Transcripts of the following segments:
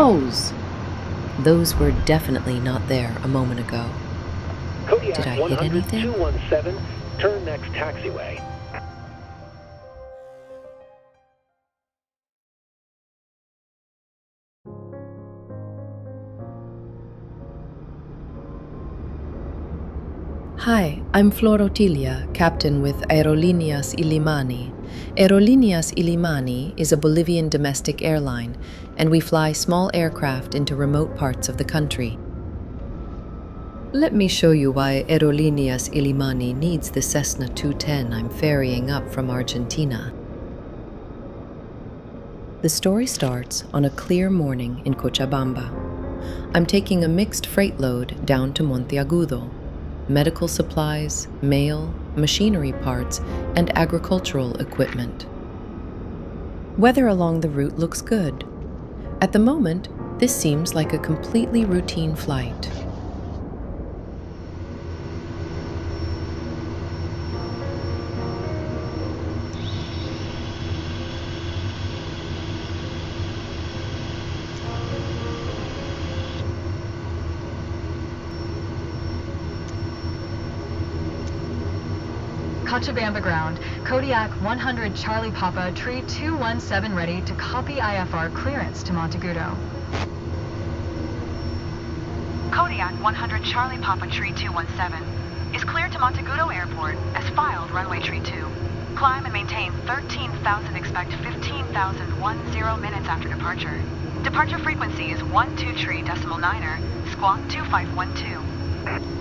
Those! Those were definitely not there a moment ago. Kodiak Did I hit 100 anything? 217, turn next taxiway. Hi, I'm Florotilia, captain with Aerolíneas Illimani. Aerolíneas Illimani is a Bolivian domestic airline, and we fly small aircraft into remote parts of the country. Let me show you why Aerolíneas Illimani needs the Cessna 210 I'm ferrying up from Argentina. The story starts on a clear morning in Cochabamba. I'm taking a mixed freight load down to Monteagudo. Medical supplies, mail, machinery parts, and agricultural equipment. Weather along the route looks good. At the moment, this seems like a completely routine flight. Cochabamba ground, Kodiak 100 Charlie Papa, tree 217 ready to copy IFR clearance to Monteagudo. Kodiak 100 Charlie Papa, tree 217 is cleared to Monteagudo Airport as filed runway tree 2. Climb and maintain 13,000, expect 15,010 minutes after departure. Departure frequency is 12.3.9er, squawk 2512.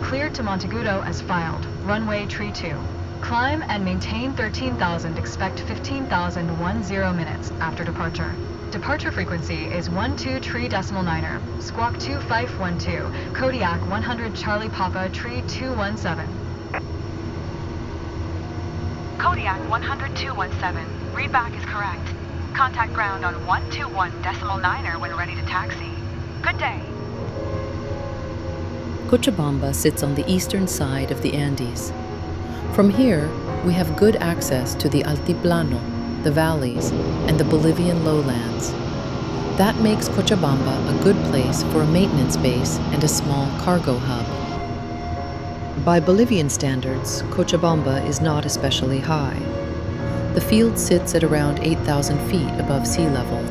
Cleared to Monteagudo as filed, runway tree 2. Climb and maintain 13,000, expect 15,010 minutes after departure. Departure frequency is 12.3.9er, squawk 2512, Kodiak 100 Charlie Papa, tree 217. Kodiak 100-217, readback is correct. Contact ground on 121.9er when ready to taxi. Good day. Cochabamba sits on the eastern side of the Andes. From here, we have good access to the Altiplano, the valleys, and the Bolivian lowlands. That makes Cochabamba a good place for a maintenance base and a small cargo hub. By Bolivian standards, Cochabamba is not especially high. The field sits at around 8,000 feet above sea level.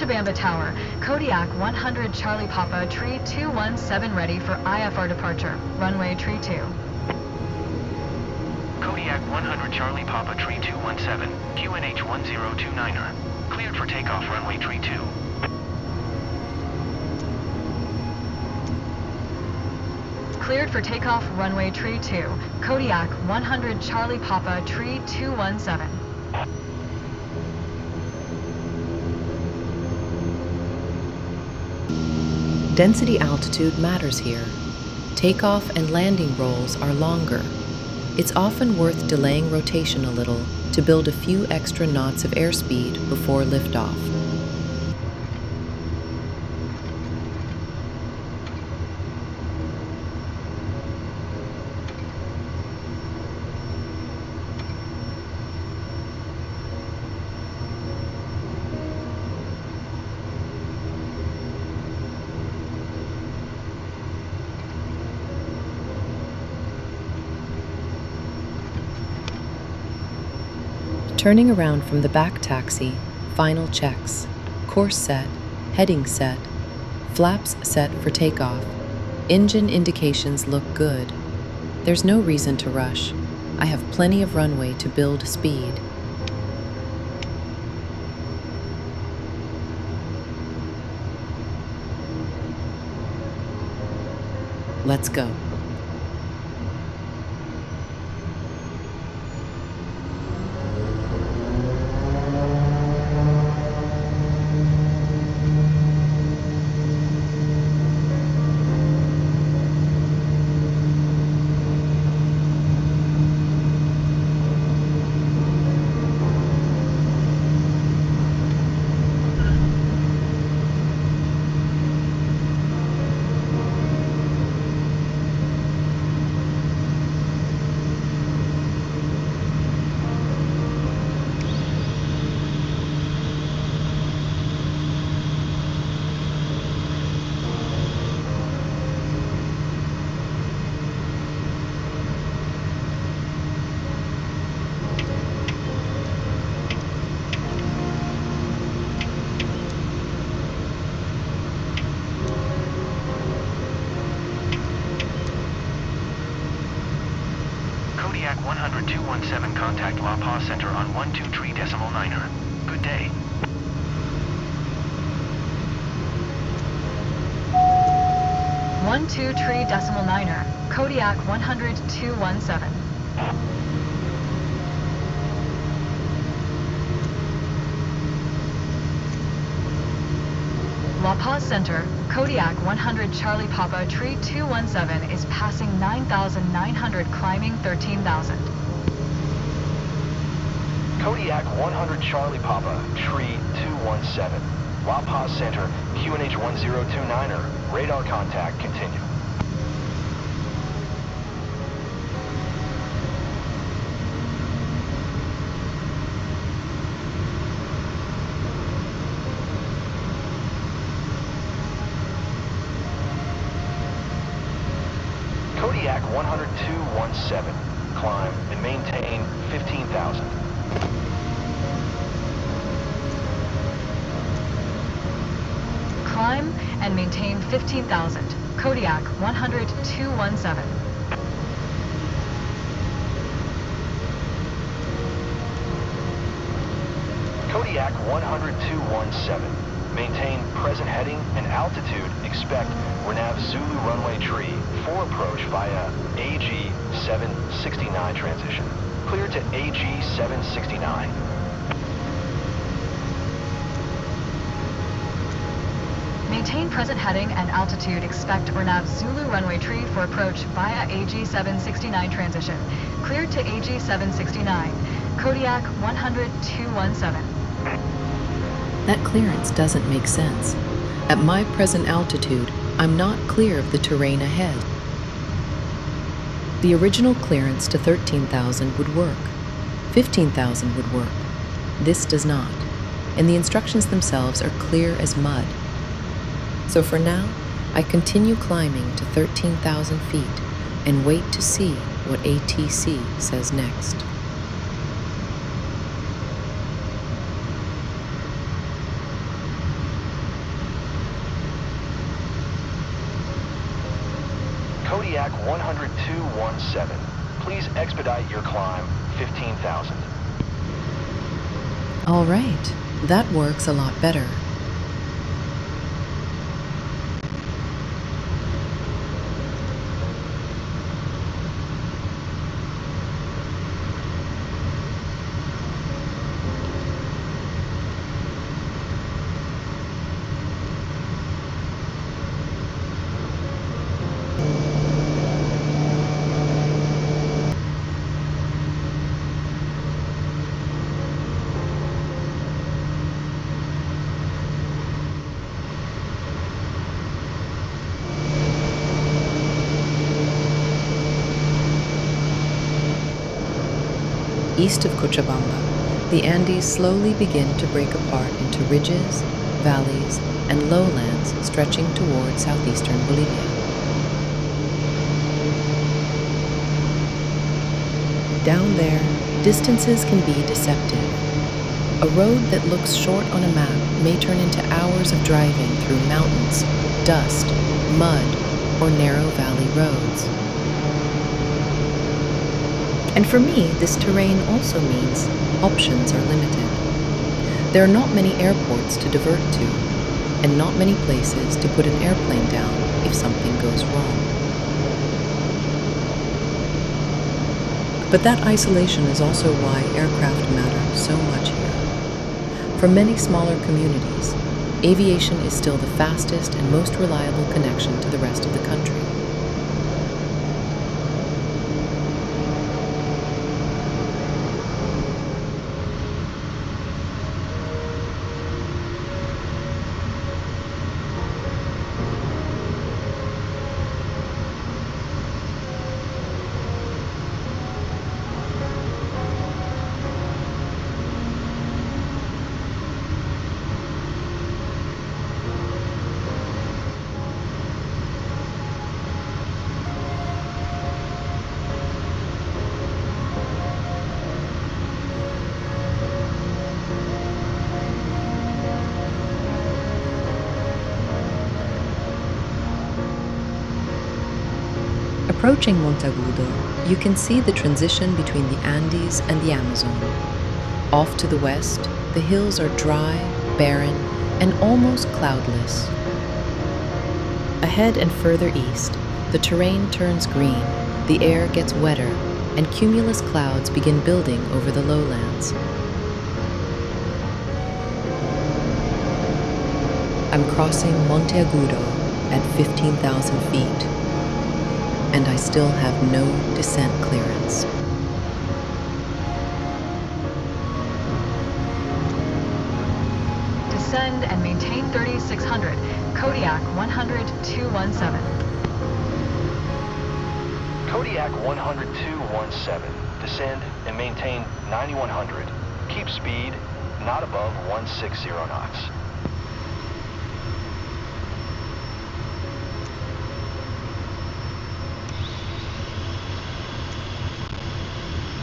Cochabamba Tower, Kodiak 100 Charlie Papa, tree 217 ready for IFR departure, runway tree 2. Kodiak 100 Charlie Papa, tree 217, QNH 1029er, cleared for takeoff runway tree 2. Cleared for takeoff runway tree 2, Kodiak 100 Charlie Papa, tree 217. Density altitude matters here. Takeoff and landing rolls are longer. It's often worth delaying rotation a little to build a few extra knots of airspeed before liftoff. Turning around from the back taxi, final checks, course set, heading set, flaps set for takeoff. Engine indications look good. There's no reason to rush. I have plenty of runway to build speed. Let's go. contact La Paz Center on 123.9er. Good day. One two tree decimal niner, Kodiak 100-217. La Paz Center, Kodiak 100 Charlie Papa tree 217 is passing 9,900 climbing 13,000. Kodiak 100 Charlie Papa, tree 217. La Paz Center, QNH 1029er. Radar contact, continue. Kodiak 10217. Climb and maintain 15,000. Climb and maintain 15,000. Kodiak 100-217. Kodiak 10217. Maintain present heading and altitude. Expect Renav Zulu runway tree for approach via AG 769 transition. Clear to AG 769. Maintain present heading and altitude. Expect Renav Zulu runway tree for approach via AG 769 transition. Cleared to AG 769. Kodiak 100-217. That clearance doesn't make sense. At my present altitude, I'm not clear of the terrain ahead. The original clearance to 13,000 would work. 15,000 would work. This does not, and the instructions themselves are clear as mud. So for now, I continue climbing to 13,000 feet and wait to see what ATC says next. Kodiak 10217. Please expedite your climb 15,000. All right, that works a lot better. East of Cochabamba, the Andes slowly begin to break apart into ridges, valleys, and lowlands stretching toward southeastern Bolivia. Down there, distances can be deceptive. A road that looks short on a map may turn into hours of driving through mountains, dust, mud, or narrow valley roads. And for me, this terrain also means options are limited. There are not many airports to divert to, and not many places to put an airplane down if something goes wrong. But that isolation is also why aircraft matter so much here. For many smaller communities, aviation is still the fastest and most reliable connection to the rest of the country. Approaching Monteagudo, you can see the transition between the Andes and the Amazon. Off to the west, the hills are dry, barren, and almost cloudless. Ahead and further east, the terrain turns green, the air gets wetter, and cumulus clouds begin building over the lowlands. I'm crossing Monteagudo at 15,000 feet, and I still have no descent clearance. Descend and maintain 3600, Kodiak 100-217. Kodiak 100-217. Descend and maintain 9100. Keep speed not above 160 knots.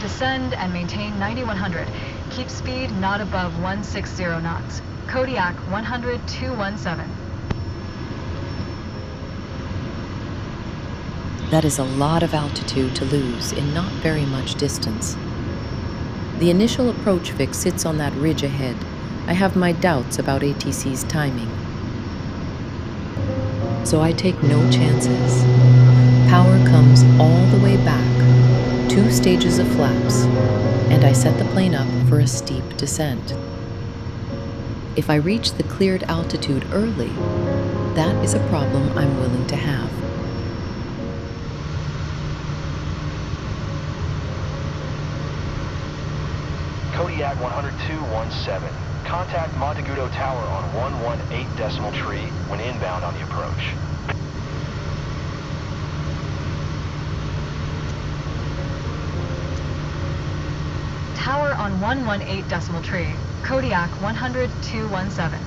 Descend and maintain 9100. Keep speed not above 160 knots. Kodiak 100-217. That is a lot of altitude to lose in not very much distance. The initial approach fix sits on that ridge ahead. I have my doubts about ATC's timing. So I take no chances. Power comes all the way back, 2 stages of flaps, and I set the plane up for a steep descent. If I reach the cleared altitude early, that is a problem I'm willing to have. Kodiak 100-217. Contact Monteagudo Tower on 118.3 when inbound on the approach. Tower on 118.3, Kodiak 100-217.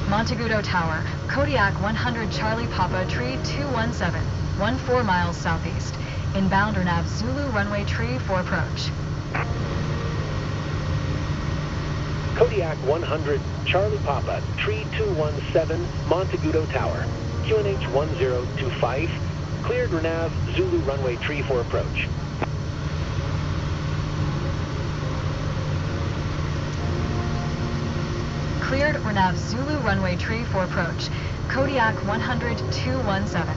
Monteagudo Tower, Kodiak 100 Charlie Papa Tree 217, 14 miles southeast. Inbound or nav Zulu runway tree for approach. Kodiak 100 Charlie Papa Tree 217, Monteagudo Tower. QNH 1025. Cleared RNAV Zulu runway tree for approach. Cleared RNAV Zulu runway tree for approach. Kodiak 100-217.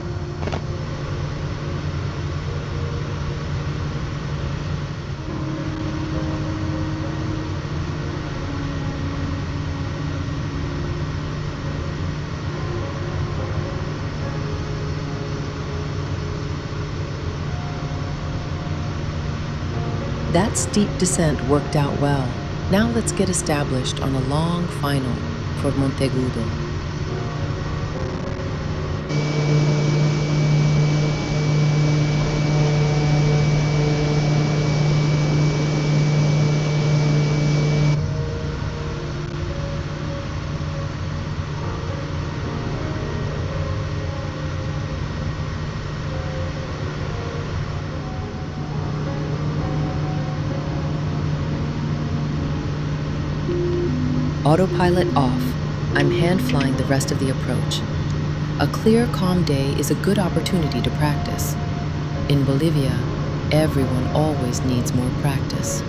That steep descent worked out well. Now let's get established on a long final for Monteagudo. Autopilot off. I'm hand flying the rest of the approach. A clear, calm day is a good opportunity to practice. In Bolivia, everyone always needs more practice.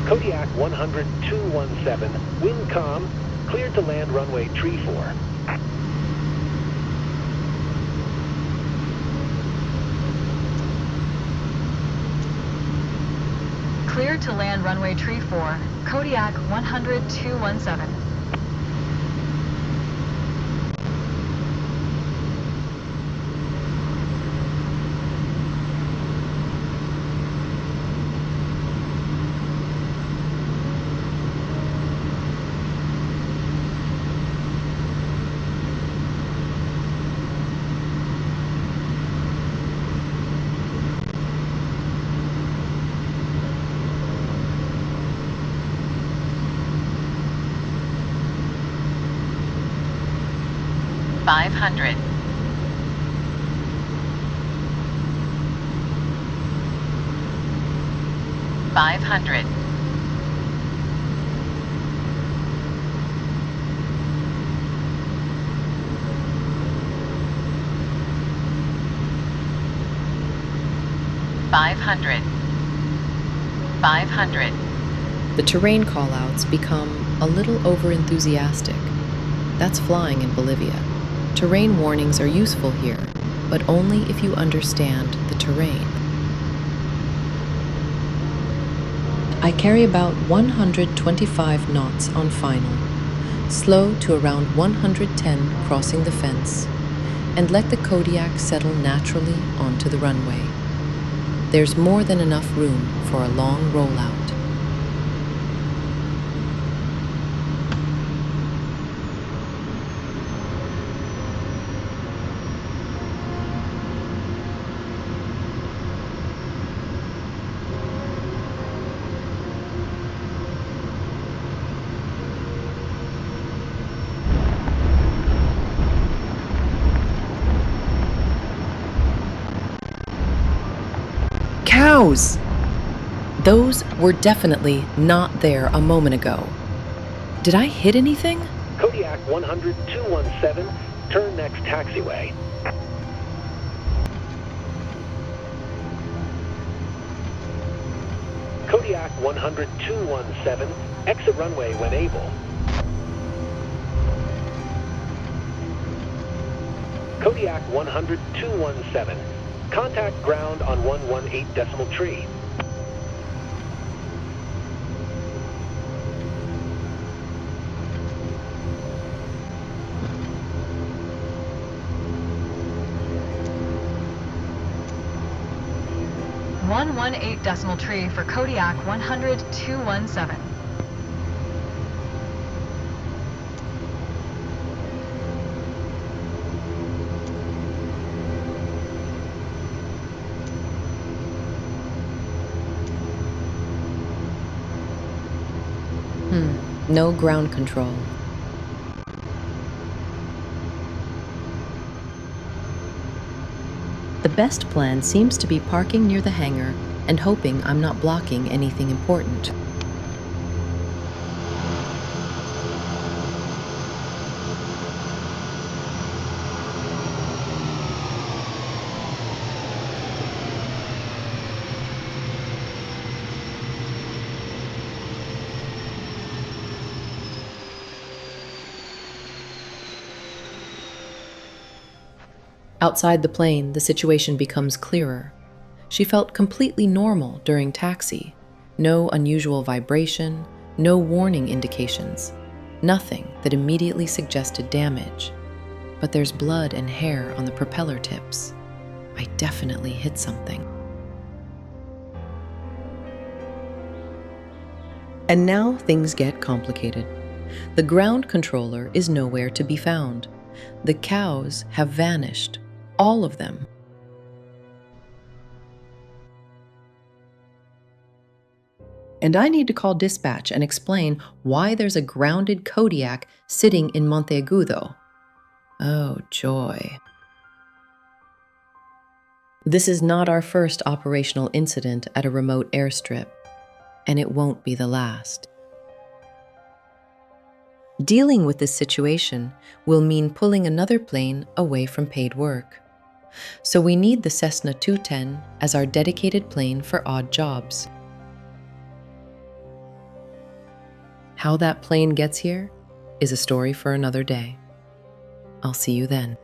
Kodiak 100-217, wind calm, cleared to land runway tree 4. Cleared to land runway tree 4, Kodiak 100-217. Five hundred. 500. 500. 500. The terrain callouts become a little over-enthusiastic. That's flying in Bolivia. Terrain warnings are useful here, but only if you understand the terrain. I carry about 125 knots on final, slow to around 110 crossing the fence, and let the Kodiak settle naturally onto the runway. There's more than enough room for a long rollout. Cows! Those were definitely not there a moment ago. Did I hit anything? Kodiak 100-217, turn next taxiway. Kodiak 100-217, exit runway when able. Kodiak 100-217, contact ground on 118 decimal tree. .118 decimal tree for Kodiak 100-217. No ground control. The best plan seems to be parking near the hangar and hoping I'm not blocking anything important. Outside the plane, the situation becomes clearer. She felt completely normal during taxi. No unusual vibration, no warning indications, nothing that immediately suggested damage. But there's blood and hair on the propeller tips. I definitely hit something. And now things get complicated. The ground controller is nowhere to be found. The cows have vanished. All of them. And I need to call dispatch and explain why there's a grounded Kodiak sitting in Monteagudo. Oh, joy. This is not our first operational incident at a remote airstrip, and it won't be the last. Dealing with this situation will mean pulling another plane away from paid work. So we need the Cessna 210 as our dedicated plane for odd jobs. How that plane gets here is a story for another day. I'll see you then.